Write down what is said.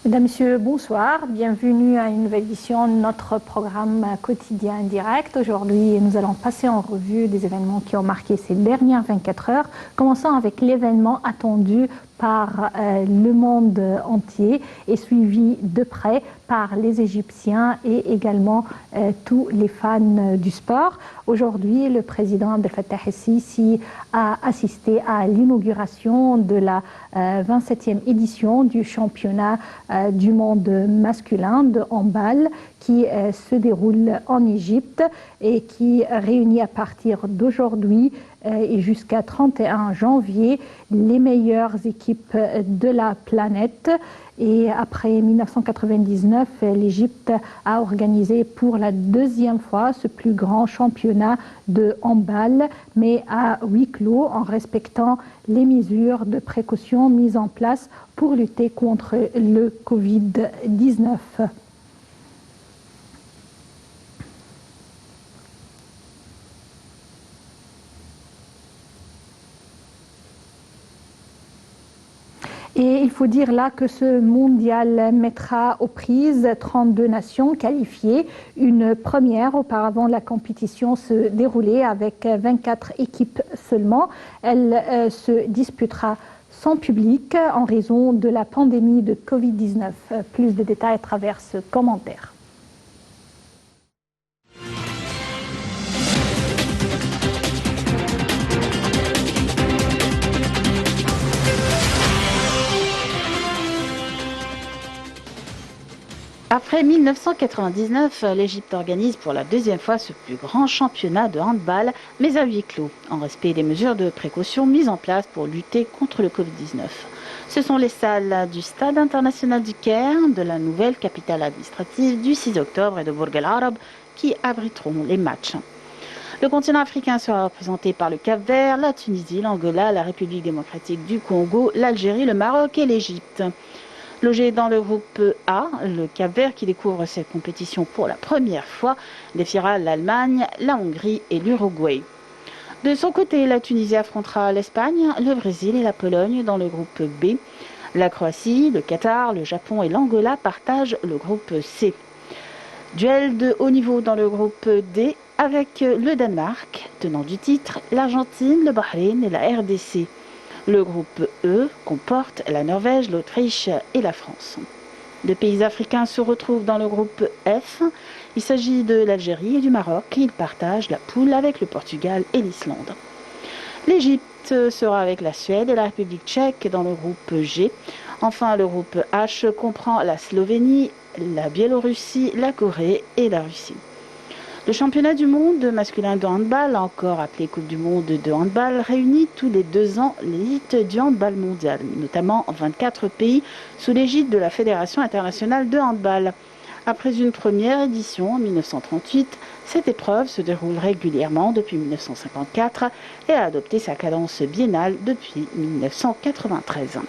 Mesdames, Messieurs, bonsoir. Bienvenue à une nouvelle édition de notre programme quotidien direct. Aujourd'hui, nous allons passer en revue des événements qui ont marqué ces dernières 24 heures, commençant avec l'événement attendu par le monde entier et suivi de près par les Égyptiens et également tous les fans du sport. Aujourd'hui, le président Abdel Fattah el-Sisi a assisté à l'inauguration de la 27e édition du championnat du monde masculin de handball qui se déroule en Égypte et qui réunit à partir d'aujourd'hui et jusqu'à 31 janvier les meilleures équipes de la planète. Et après 1999, l'Égypte a organisé pour la deuxième fois ce plus grand championnat de handball, mais à huis clos, en respectant les mesures de précaution mises en place pour lutter contre le Covid-19. Et il faut dire là que ce mondial mettra aux prises 32 nations qualifiées, une première. Auparavant, la compétition se déroulait avec 24 équipes seulement. Elle se disputera sans public en raison de la pandémie de Covid-19. Plus de détails à travers ce commentaire. Après 1999, l'Égypte organise pour la deuxième fois ce plus grand championnat de handball, mais à huis clos, en respect des mesures de précaution mises en place pour lutter contre le Covid-19. Ce sont les salles du Stade international du Caire, de la nouvelle capitale administrative du 6 octobre et de Bourg El Arab qui abriteront les matchs. Le continent africain sera représenté par le Cap-Vert, la Tunisie, l'Angola, la République démocratique du Congo, l'Algérie, le Maroc et l'Égypte. Logé dans le groupe A, le Cap-Vert, qui découvre cette compétition pour la première fois, défiera l'Allemagne, la Hongrie et l'Uruguay. De son côté, la Tunisie affrontera l'Espagne, le Brésil et la Pologne dans le groupe B. La Croatie, le Qatar, le Japon et l'Angola partagent le groupe C. Duel de haut niveau dans le groupe D avec le Danemark, tenant du titre, l'Argentine, le Bahreïn et la RDC. Le groupe E comporte la Norvège, l'Autriche et la France. Deux pays africains se retrouvent dans le groupe F. Il s'agit de l'Algérie et du Maroc. Ils partagent la poule avec le Portugal et l'Islande. L'Égypte sera avec la Suède et la République tchèque dans le groupe G. Enfin, le groupe H comprend la Slovénie, la Biélorussie, la Corée et la Russie. Le championnat du monde masculin de handball, encore appelé Coupe du monde de handball, réunit tous les 2 ans l'élite du handball mondial, notamment 24 pays sous l'égide de la Fédération internationale de handball. Après une première édition en 1938, cette épreuve se déroule régulièrement depuis 1954 et a adopté sa cadence biennale depuis 1993.